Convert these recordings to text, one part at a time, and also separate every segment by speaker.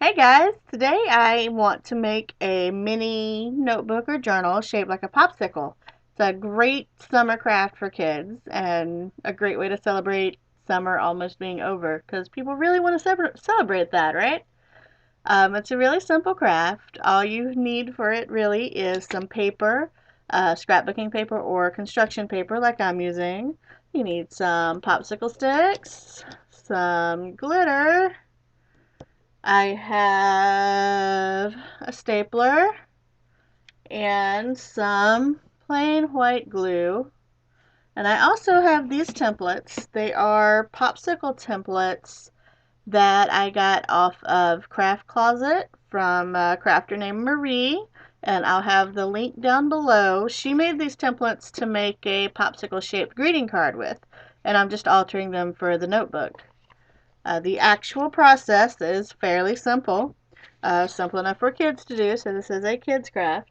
Speaker 1: Hey guys, today I want to make a mini notebook or journal shaped like a popsicle. It's a great summer craft for kids and a great way to celebrate summer almost being over because people really want to celebrate that, right? It's a really simple craft. All you need for it really is some paper, scrapbooking paper or construction paper like I'm using. You need some popsicle sticks, some glitter. I have a stapler and some plain white glue. And I also have these templates. They are popsicle templates that I got off of Craft Closet from a crafter named Marie. And I'll have the link down below. She made these templates to make a popsicle shaped greeting card with. And I'm just altering them for the notebook. The actual process is fairly simple, simple enough for kids to do, so this is a kid's craft.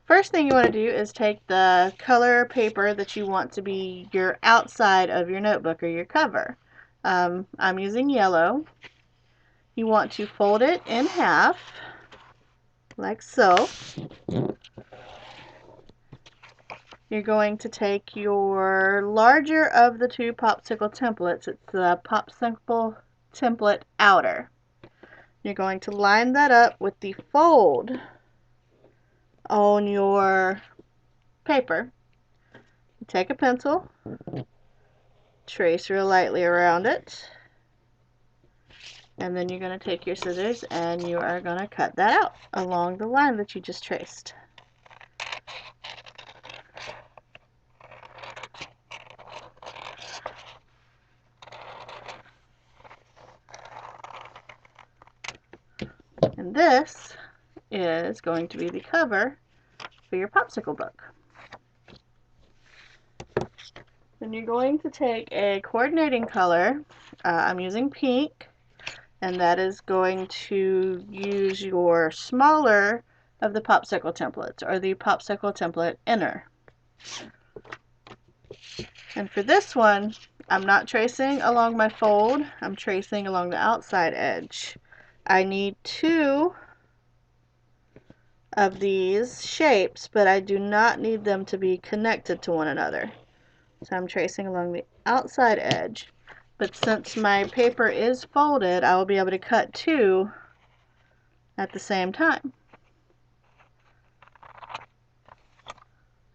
Speaker 1: First thing you want to do is take the color paper that you want to be your outside of your notebook or your cover. I'm using yellow. You want to fold it in half, like so. You're going to take your larger of the two popsicle templates. It's the popsicle template outer. You're going to line that up with the fold on your paper. Take a pencil, trace real lightly around it, and then you're going to take your scissors and you are going to cut that out along the line that you just traced. And this is going to be the cover for your popsicle book. Then you're going to take a coordinating color. I'm using pink, and that is going to use your smaller of the popsicle templates, or the popsicle template inner. And for this one, I'm not tracing along my fold, I'm tracing along the outside edge. I need two of these shapes, but I do not need them to be connected to one another. So I'm tracing along the outside edge. But since my paper is folded, I will be able to cut two at the same time.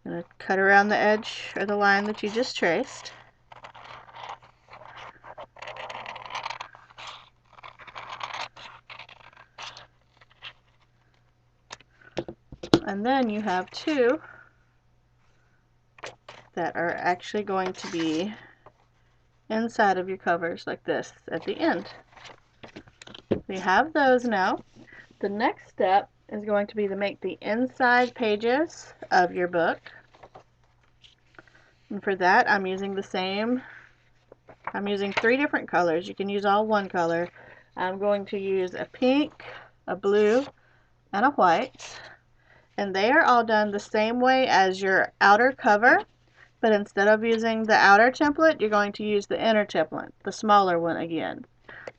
Speaker 1: I'm going to cut around the edge or the line that you just traced. And then you have two that are actually going to be inside of your covers like this at the end. We have those now. The next step is going to be to make the inside pages of your book. And for that, I'm using three different colors. You can use all one color. I'm going to use a pink, a blue, and a white. And they are all done the same way as your outer cover, but instead of using the outer template, you're going to use the inner template, the smaller one again,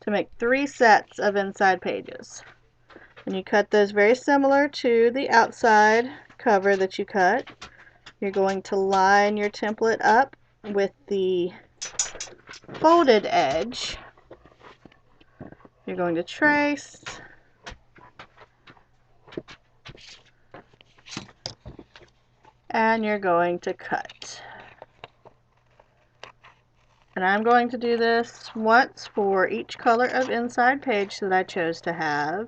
Speaker 1: to make three sets of inside pages. And you cut those very similar to the outside cover that you cut. You're going to line your template up with the folded edge. You're going to trace, and you're going to cut. And I'm going to do this once for each color of inside page that I chose to have.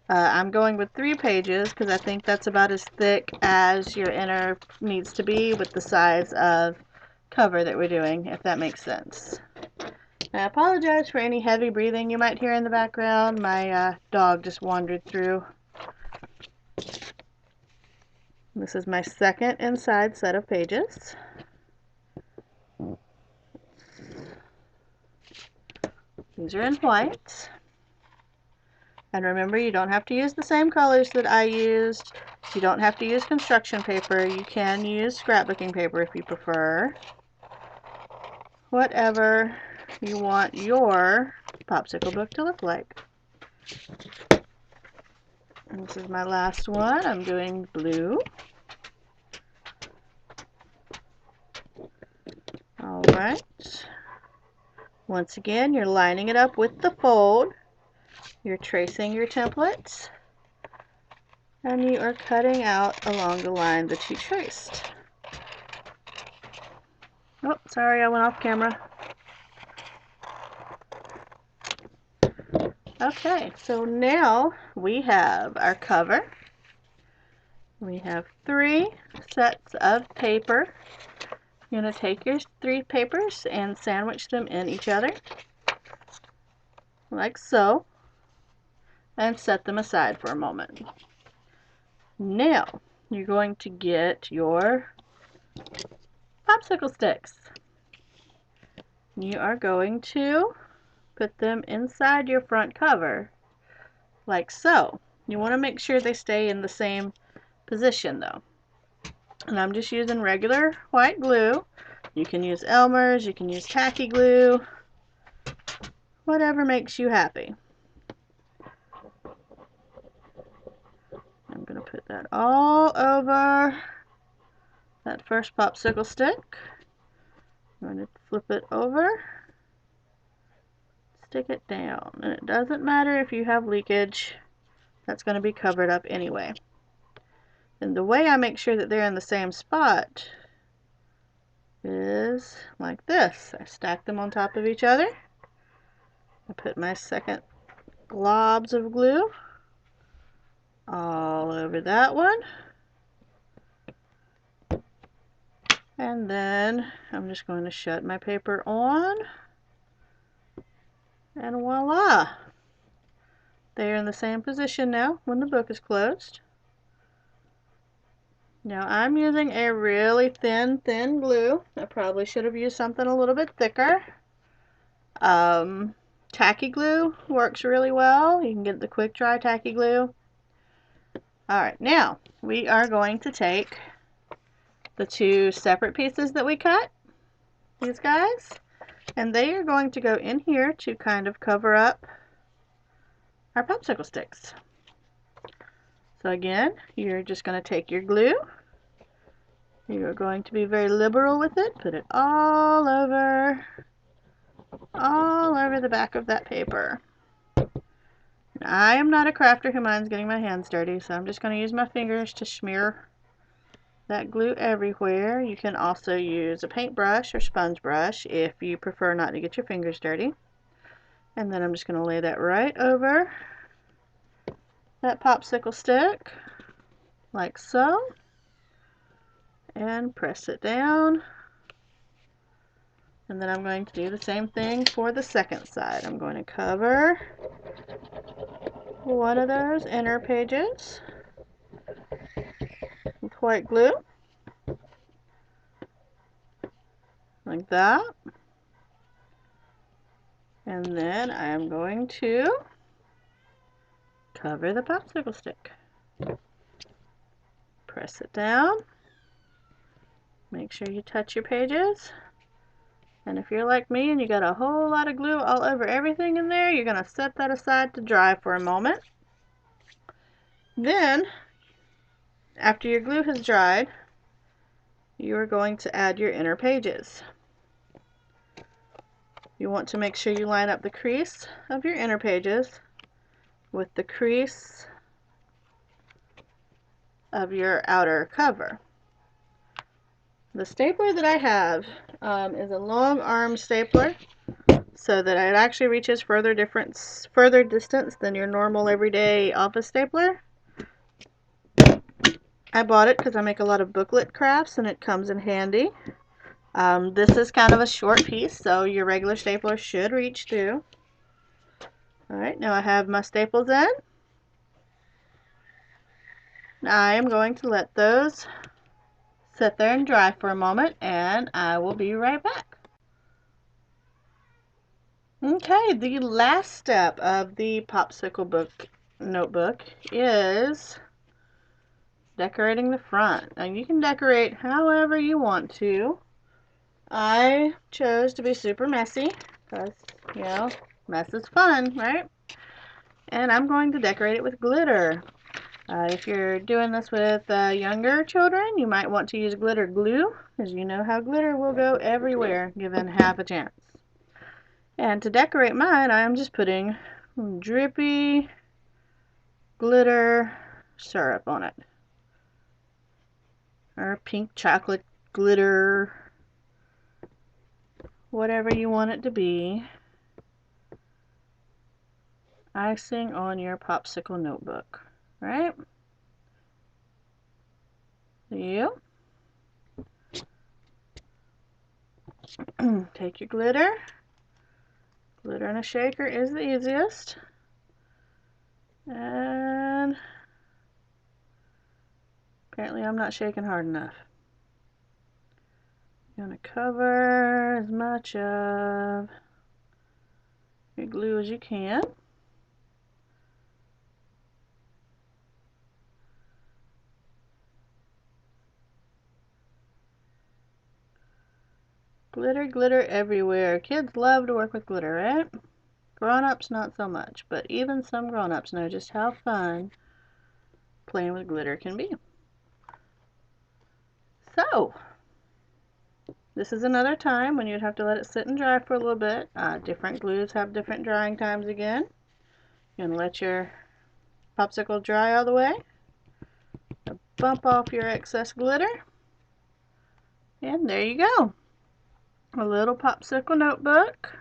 Speaker 1: I'm going with 3 pages because I think that's about as thick as your inner needs to be with the size of cover that we're doing, if that makes sense. I apologize for any heavy breathing you might hear in the background. My dog just wandered through. This is my second inside set of pages. These are in white. And remember, you don't have to use the same colors that I used. You don't have to use construction paper. You can use scrapbooking paper if you prefer. Whatever you want your popsicle book to look like. And this is my last one. I'm doing blue. All right. Once again, you're lining it up with the fold. You're tracing your templates. And you are cutting out along the line that you traced. Oh, sorry, I went off camera. Okay, so now we have our cover. We have 3 sets of paper. You're going to take your 3 papers and sandwich them in each other, like so, and set them aside for a moment. Now, you're going to get your popsicle sticks. You are going to put them inside your front cover, like so. You want to make sure they stay in the same position though. And I'm just using regular white glue. You can use Elmer's, you can use tacky glue, whatever makes you happy. I'm going to put that all over that first popsicle stick. I'm going to flip it over, stick it down, and it doesn't matter if you have leakage, that's going to be covered up anyway. And the way I make sure that they're in the same spot is like this. I stack them on top of each other. I put my second globs of glue all over that one. And then I'm just going to shut my paper on. And voila! They're in the same position now when the book is closed. Now I'm using a really thin glue. I probably should have used something a little bit thicker. Tacky glue works really well. You can get the quick dry tacky glue. Alright, now we are going to take the 2 separate pieces that we cut, these guys, and they are going to go in here to kind of cover up our popsicle sticks. So again, you're just going to take your glue. You're going to be very liberal with it. Put it all over the back of that paper. I am not a crafter who minds getting my hands dirty, so I'm just going to use my fingers to smear that glue everywhere. You can also use a paintbrush or sponge brush if you prefer not to get your fingers dirty. And then I'm just going to lay that right over that popsicle stick, like so, and press it down. And then I'm going to do the same thing for the second side. I'm going to cover one of those inner pages with white glue, like that. And then I am going to cover the popsicle stick. Press it down. Make sure you touch your pages. And if you're like me and you got a whole lot of glue all over everything in there, you're going to set that aside to dry for a moment. Then, after your glue has dried, you are going to add your inner pages. You want to make sure you line up the crease of your inner pages with the crease of your outer cover. The stapler that I have is a long arm stapler, so that it actually reaches further distance than your normal everyday office stapler. I bought it because I make a lot of booklet crafts and it comes in handy. This is kind of a short piece, so your regular stapler should reach through. Alright, now I have my staples in. Now I am going to let those sit there and dry for a moment, and I will be right back. Okay, the last step of the Popsicle Notebook is decorating the front. Now you can decorate however you want to. I chose to be super messy because, you know, mess is fun, right? And I'm going to decorate it with glitter. If you're doing this with younger children, you might want to use glitter glue, because you know how glitter will go everywhere given half a chance. And to decorate mine, I'm just putting drippy glitter syrup on it. Or pink chocolate glitter, whatever you want it to be. Icing on your popsicle notebook, right? Yep. Take your glitter. Glitter in a shaker is the easiest. And apparently I'm not shaking hard enough. You're going to cover as much of your glue as you can. Glitter, glitter everywhere. Kids love to work with glitter, right? Grown-ups not so much, but even some grown-ups know just how fun playing with glitter can be. So, this is another time when you'd have to let it sit and dry for a little bit. Different glues have different drying times again. You're going to let your popsicle dry all the way. Bump off your excess glitter. And there you go. A little popsicle notebook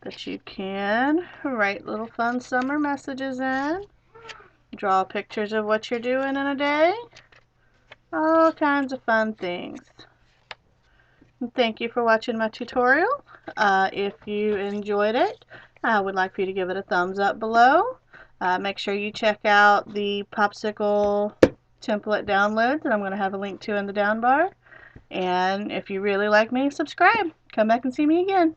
Speaker 1: that you can write little fun summer messages in. Draw pictures of what you're doing in a day. All kinds of fun things. And thank you for watching my tutorial. If you enjoyed it, I would like for you to give it a thumbs up below. Make sure you check out the Popsicle template downloads that I'm going to have a link to in the down bar. And if you really like me, subscribe. Come back and see me again.